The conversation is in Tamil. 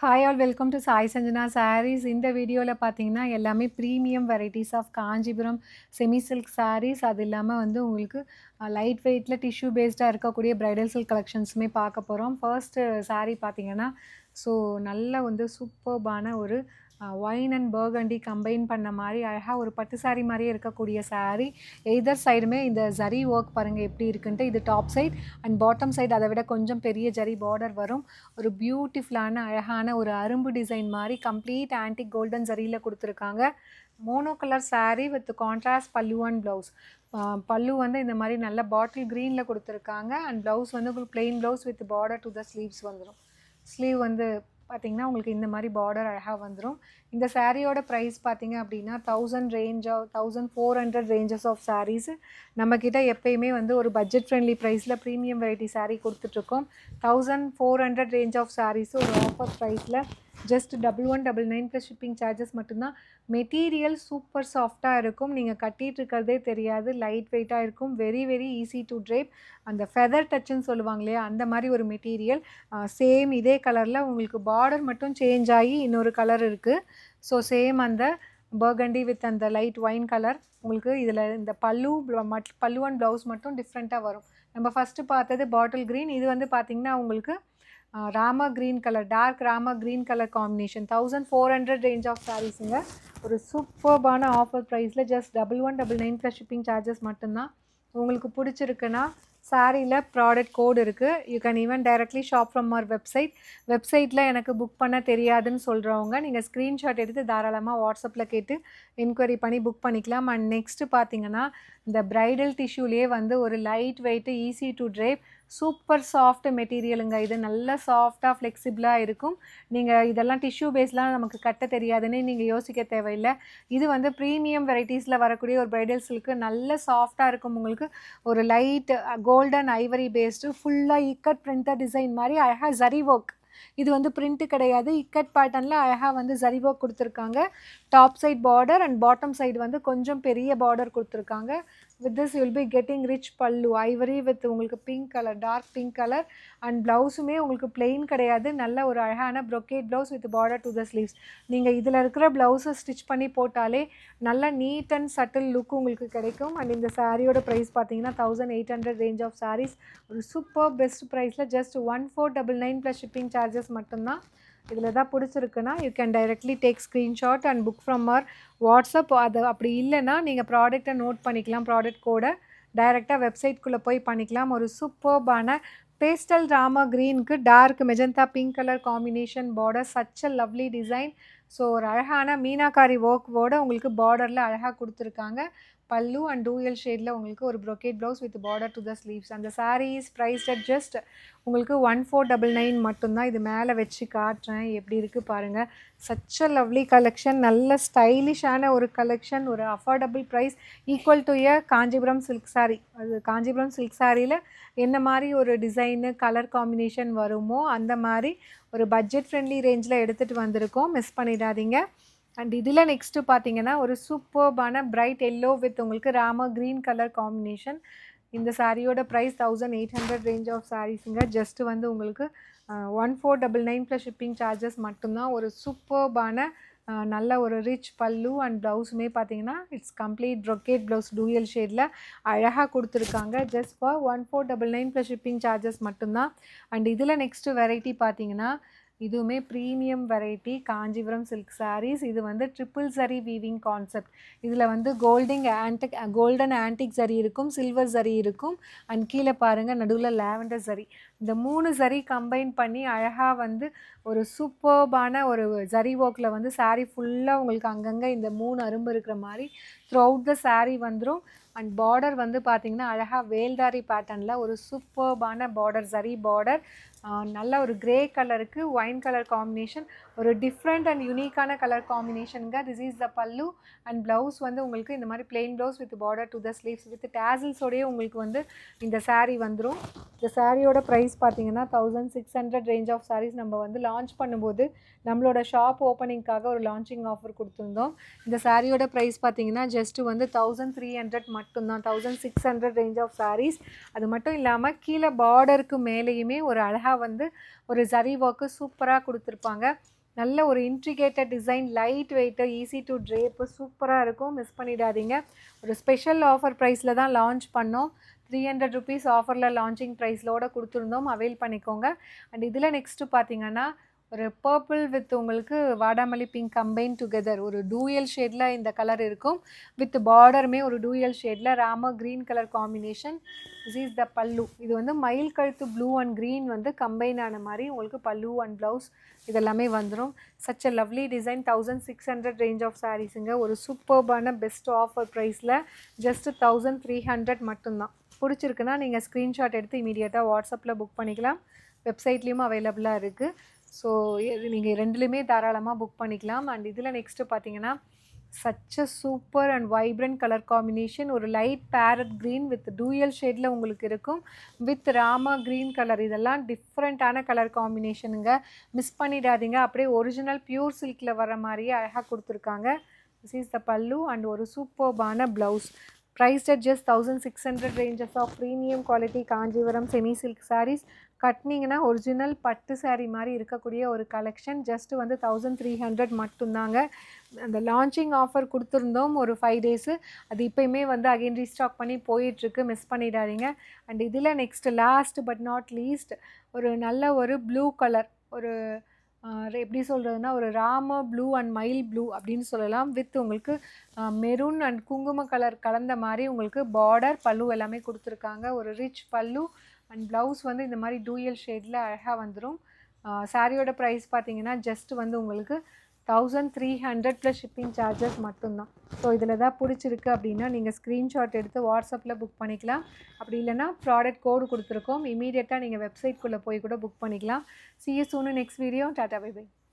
Hi all, welcome to Sai Sanjana Sarees. இந்த வீடியோல பார்த்தீங்கன்னா எல்லாமே premium varieties of Kanchipuram semi silk sarees. அது இல்லாமல் வந்து உங்களுக்கு லைட் வெயிட்டில் டிஷ்யூ பேஸ்டாக இருக்கக்கூடிய பிரைடல் சில்க் கலெக்ஷன்ஸுமே பார்க்க போகிறோம். ஃபர்ஸ்ட்டு saree பார்த்தீங்கன்னா ஸோ நல்ல வந்து சூப்பர்பான ஒரு ஒயின் அண்ட் பர்கண்டி கம்பைன் பண்ண மாதிரி அழகாக ஒரு பட்டு saree மாதிரியே இருக்கக்கூடிய saree. எய்தர் சைடுமே இந்த ஜரி ஒர்க் பாருங்கள் எப்படி இருக்குன்ட்டு. இது top side and bottom side அதை விட கொஞ்சம் பெரிய ஜரி பார்டர் வரும். ஒரு பியூட்டிஃபுல்லான அழகான ஒரு அரும்பு டிசைன் மாதிரி கம்ப்ளீட் ஆன்டிக் கோல்டன் ஜரியில் கொடுத்துருக்காங்க. Mono colour saree with contrast பல்லு அண்ட் ப்ளவுஸ். பல்லு வந்து இந்த மாதிரி நல்ல பாட்டில் க்ரீனில் கொடுத்துருக்காங்க அண்ட் ப்ளவுஸ் வந்து உங்களுக்கு plain blouse with border to the sleeves வந்துடும். ஸ்லீவ் வந்து பார்த்திங்கன்னா உங்களுக்கு இந்த மாதிரி பார்டர் அழகாக வந்துடும். இந்த சாரியோட ப்ரைஸ் பார்த்திங்க அப்படின்னா 1000 ரேஞ்ச் 1400 ரேஞ்சஸ் ஆஃப் சாரீஸு நம்மக்கிட்ட எப்பயுமே வந்து ஒரு பட்ஜெட் ஃப்ரெண்ட்லி ப்ரைஸில் ப்ரீமியம் வெரைட்டி சாரீ கொடுத்துட்ருக்கோம். 1400 ரேஞ்ச் ஆஃப் சாரீஸு ஒரு ஆஃபர் ப்ரைஸில் ஜஸ்ட் 1199 ப்ளஸ் ஷிப்பிங் சார்ஜஸ் மட்டும்தான். மெட்டீரியல் சூப்பர் சாஃப்டாக இருக்கும், நீங்கள் கட்டிகிட்டு இருக்கிறதே தெரியாது, லைட் வெயிட்டாக இருக்கும், very very easy to drape. அந்த ஃபெதர் டச்சுன்னு சொல்லுவாங்க இல்லையா, அந்த மாதிரி ஒரு மெட்டீரியல். சேம் இதே கலரில் உங்களுக்கு பார்டர் மட்டும் சேஞ்ச் ஆகி இன்னொரு கலர் இருக்குது. ஸோ சேம் அந்த பர்கண்டி வித் அந்த லைட் ஒயின் கலர் உங்களுக்கு இதில் இந்த பல்லு அண்ட் ப்ளவுஸ் மட்டும் டிஃப்ரெண்ட்டாக வரும். நம்ம ஃபஸ்ட்டு பார்த்தது பாட்டில் க்ரீன், இது வந்து பார்த்திங்கன்னா உங்களுக்கு Rama green colour, dark Rama green colour combination. 1400 range of சாரீஸுங்க. ஒரு சூப்பர்பான ஆஃபர் ப்ரைஸில் ஜஸ்ட் 1199 ப்ளஸ் ஷிப்பிங் சார்ஜஸ் மட்டும்தான். உங்களுக்கு பிடிச்சிருக்குன்னா சாரியில் ப்ராடக்ட் கோட் இருக்குது. You can even directly shop from our வெப்சைட்டில் எனக்கு புக் பண்ண தெரியாதுன்னு சொல்கிறவங்க நீங்கள் ஸ்க்ரீன்ஷாட் எடுத்து தாராளமாக வாட்ஸ்அப்பில் கேட்டு என்கொயரி பண்ணி புக் பண்ணிக்கலாம். அண்ட் நெக்ஸ்ட்டு பார்த்தீங்கன்னா இந்த ப்ரைடல் டிஷ்யூலேயே வந்து ஒரு light weight easy to drape super soft மெட்டீரியலுங்க. இது நல்ல சாஃப்டாக ஃப்ளெக்சிபிளாக இருக்கும். நீங்கள் இதெல்லாம் டிஷ்யூ பேஸ்லாம் நமக்கு கட்ட தெரியாதுன்னு நீங்கள் யோசிக்க தேவையில்லை. இது வந்து ப்ரீமியம் வெரைட்டிஸில் வரக்கூடிய ஒரு ப்ரைடல் சில்க்கு நல்ல சாஃப்டாக இருக்கும். உங்களுக்கு ஒரு லைட் கோல்டன் ஐவரி பேஸ்டு ஃபுல்லாக இக்கட் பிரிண்டட் டிசைன் மாதிரி அழகாக ஜரி ஒர்க். இது வந்து பிரிண்ட்டு கிடையாது, இக்கட் பேட்டர்னில் அழகாக வந்து ஜரி ஒர்க் கொடுத்துருக்காங்க. Top side border and bottom side வந்து கொஞ்சம் பெரிய பார்டர் கொடுத்துருக்காங்க. with this you will be getting rich pallu ivory with உங்களுக்கு pink colour, dark pink colour. And ப்ளவுஸுமே உங்களுக்கு பிளெயின் கிடையாது, நல்ல ஒரு அழகான brocade blouse with border to the sleeves. நீங்கள் இதில் இருக்கிற ப்ளவுஸை ஸ்டிச் பண்ணி போட்டாலே நல்ல நீட் அண்ட் சட்டில் லுக் உங்களுக்கு கிடைக்கும். அண்ட் இந்த சாரியோட ப்ரைஸ் பார்த்தீங்கன்னா 1800 ரேஞ்ச் ஆஃப் சாரீஸ். ஒரு சூப்பர் பெஸ்ட் ப்ரைஸில் ஜஸ்ட் 1499 ப்ளஸ் ஷிப்பிங் சார்ஜஸ் மட்டும்தான். இதில் தான் பிடிச்சிருக்குன்னா you can directly take screenshot and book from our WhatsApp. அது அப்படி இல்லைன்னா நீங்கள் ப்ராடக்டை நோட் பண்ணிக்கலாம், ப்ராடக்ட் கோடை டைரெக்டாக வெப்சைட்குள்ளே போய் பண்ணிக்கலாம். ஒரு சூப்பர்பான பேஸ்டல் ராமா க்ரீனுக்கு dark magenta pink colour combination border, such a lovely design. So ஒரு அழகான மீனாக்காரி ஒர்க்கோடு உங்களுக்கு பார்டரில் அழகாக கொடுத்துருக்காங்க. பல்லு அண்ட் டூயல் ஷேடில் உங்களுக்கு ஒரு brocade blouse with border to the sleeves. அந்த saree is priced at just உங்களுக்கு 1499 மட்டும்தான். இது மேலே வச்சு காட்டுறேன் எப்படி இருக்குது பாருங்கள். சச் அ லவ்லி கலெக்ஷன், நல்ல ஸ்டைலிஷான ஒரு கலெக்ஷன், ஒரு affordable price, equal to a Kanchipuram silk saree. அது காஞ்சிபுரம் சில்க் சாரியில் என்ன மாதிரி ஒரு டிசைனு கலர் காம்பினேஷன் வருமோ அந்த மாதிரி ஒரு பட்ஜெட் ஃப்ரெண்ட்லி ரேஞ்சில் எடுத்துகிட்டு வந்திருக்கோம், மிஸ் பண்ணிடாதீங்க. அண்ட் இதில் நெக்ஸ்ட்டு பார்த்தீங்கன்னா ஒரு சூப்பர்பான பிரைட் எல்லோ வித் உங்களுக்கு ராமா க்ரீன் கலர் காம்பினேஷன். இந்த சாரியோட ப்ரைஸ் 1800 ரேஞ்ச் ஆஃப் சாரீஸுங்க. ஜஸ்ட்டு வந்து உங்களுக்கு 1499 ப்ளஸ் ஷிப்பிங் சார்ஜஸ் மட்டும்தான். ஒரு சூப்பர்பான நல்ல ஒரு ரிச் பல்லு அண்ட் ப்ளவுஸுமே பார்த்தீங்கன்னா it's complete brocade blouse dual ஷேடில் அழகாக கொடுத்துருக்காங்க. Just for 1499 plus shipping charges மட்டும்தான். அண்ட் இதில் நெக்ஸ்ட்டு வெரைட்டி பார்த்தீங்கன்னா இதுவுமே premium variety Kanchipuram silk sarees. இது வந்து ட்ரிபிள் ஜரி வீவிங் கான்செப்ட். இதில் வந்து கோல்டன் ஆன்டிக் ஜரி இருக்கும், சில்வர் ஜரி இருக்கும் அண்ட் கீழே பாருங்கள் நடுவில் லாவெண்டர் ஜரி. இந்த 3 ஜரி கம்பைன் பண்ணி அழகாக வந்து ஒரு சூப்பர்பான ஒரு ஜரி ஒர்க்கில் வந்து சாரீ ஃபுல்லாக உங்களுக்கு அங்கங்கே இந்த 3 அரும்பு இருக்கிற மாதிரி த்ரூ அவுட் த சாரீ வந்துடும். அண்ட் பார்டர் வந்து பார்த்திங்கன்னா அழகாக வேல்தாரி பேட்டர்னில் ஒரு சூப்பர்பான பார்டர், ஜரி பார்டர். நல்ல ஒரு கிரே கலருக்கு ஒயின் கலர் காம்பினேஷன், ஒரு டிஃப்ரெண்ட் அண்ட் யூனிக்கான கலர் காம்பினேஷனுங்க. This is the pallu and blouse வந்து உங்களுக்கு இந்த மாதிரி plain blouse with border to the sleeves with டேசல்ஸோடையே உங்களுக்கு வந்து இந்த சாரீ வந்துடும். இந்த சாரியோட ப்ரைஸ் பார்த்தீங்கன்னா 1600 ரேஞ்ச் ஆஃப் சாரீஸ் நம்ம வந்து லான்ச் பண்ணும்போது நம்மளோட ஷாப் ஓப்பனிங்காக ஒரு லான்ச்சிங் ஆஃபர் கொடுத்துருந்தோம். இந்த சாரியோட ப்ரைஸ் பார்த்தீங்கன்னா ஜஸ்ட்டு வந்து 1300 மட்டும்தான். 1600 ரேஞ்ச் ஆஃப் சாரீஸ். அது மட்டும் இல்லாமல் கீழே பார்டருக்கு மேலேயுமே ஒரு அழகாக வந்து ஒரு ஜரி ஒர்க்கு சூப்பராக கொடுத்துருப்பாங்க. நல்ல ஒரு intricated design, light weight, easy to drape, சூப்பராக இருக்கும். மிஸ் பண்ணிடாதீங்க. ஒரு ஸ்பெஷல் ஆஃபர் ப்ரைஸில் தான் லான்ச் பண்ணோம். 300 ருபீஸ் ஆஃபரில் லான்ச்சிங் ப்ரைஸோடு கொடுத்துருந்தோம். அவைல் பண்ணிக்கோங்க. அண்ட் இதில் நெக்ஸ்ட்டு பார்த்தீங்கன்னா ஒரு பர்பிள் வித் உங்களுக்கு வாடாமல்லி பிங்க் கம்பைன் டுகெதர் ஒரு டூயல் ஷேடில் இந்த கலர் இருக்கும். வித் பார்டருமே ஒரு டூயல் ஷேடில் Rama green colour combination. This is the pallu. இது வந்து மயில் கழுத்து ப்ளூ அண்ட் க்ரீன் வந்து கம்பைன் ஆன மாதிரி உங்களுக்கு பல்லு அண்ட் ப்ளவுஸ் இதெல்லாமே வந்துடும். Such a lovely design. 1600 range of சாரீஸுங்க. ஒரு சூப்பர்பான பெஸ்ட் ஆஃபர் ப்ரைஸில் ஜஸ்ட்டு 1300 மட்டும்தான். பிடிச்சிருக்குன்னா நீங்கள் ஸ்க்ரீன்ஷாட் எடுத்து இமீடியட்டாக வாட்ஸ்அப்பில் புக் பண்ணிக்கலாம். வெப்சைட்லேயும் அவைலபிளாக இருக்குது. ஸோ நீங்கள் ரெண்டுலேயுமே தாராளமாக புக் பண்ணிக்கலாம். அண்ட் இதில் நெக்ஸ்ட்டு பார்த்தீங்கன்னா such a super and vibrant colour combination. ஒரு light parrot green with dual ஷேடில் உங்களுக்கு இருக்கும். With Rama green colour. இதெல்லாம் டிஃப்ரெண்ட்டான கலர் காம்பினேஷனுங்க. மிஸ் பண்ணிடாதீங்க. அப்படியே ஒரிஜினல் பியூர் சில்கில் வர மாதிரியே அழகாக கொடுத்துருக்காங்க. This is the pallu and ஒரு சூப்பர்பான blouse. priced at just 1600 ranges of premium quality Kanchipuram semi silk sarees. கட்டினீங்கன்னா ஒரிஜினல் பட்டு சாரீ மாதிரி இருக்கக்கூடிய ஒரு கலெக்ஷன். ஜஸ்ட்டு வந்து 1300 மட்டும்தாங்க. அந்த லான்ச்சிங் ஆஃபர் கொடுத்துருந்தோம் ஒரு 5 டேஸு. அது இப்போயுமே வந்து அகைன் ரீஸ்டாக் பண்ணி போயிட்டுருக்கு. மிஸ் பண்ணிடாதீங்க. அண்ட் இதில் next last but not least ஒரு நல்ல ஒரு ப்ளூ கலர், ஒரு எப்படி சொல்கிறதுனா ஒரு ராம ப்ளூ அண்ட் மயில் ப்ளூ அப்படின்னு சொல்லலாம். வித் உங்களுக்கு மெரூன் அண்ட் குங்கும கலர் கலந்த மாதிரி உங்களுக்கு பார்டர் பல்லு எல்லாமே கொடுத்துருக்காங்க. ஒரு ரிச் பல்லு அண்ட் ப்ளவுஸ் வந்து இந்த மாதிரி டூயல் ஷேடில் அழகாக வந்துடும். சாரியோட ப்ரைஸ் பார்த்தீங்கன்னா ஜஸ்ட் வந்து உங்களுக்கு 1300 ப்ளஸ் ஷிப்பிங் சார்ஜஸ் மட்டும்தான். ஸோ இதில் தான் பிடிச்சிருக்கு அப்படின்னா நீங்கள் ஸ்க்ரீன்ஷாட் எடுத்து வாட்ஸ்அப்பில் புக் பண்ணிக்கலாம். அப்படி இல்லைனா ப்ராடக்ட் கோடு கொடுத்துருக்கோம். இமீடியட்டாக நீங்கள் வெப்சைட்குள்ளே போய் கூட புக் பண்ணிக்கலாம். See you soon in next video. Tata, bye bye.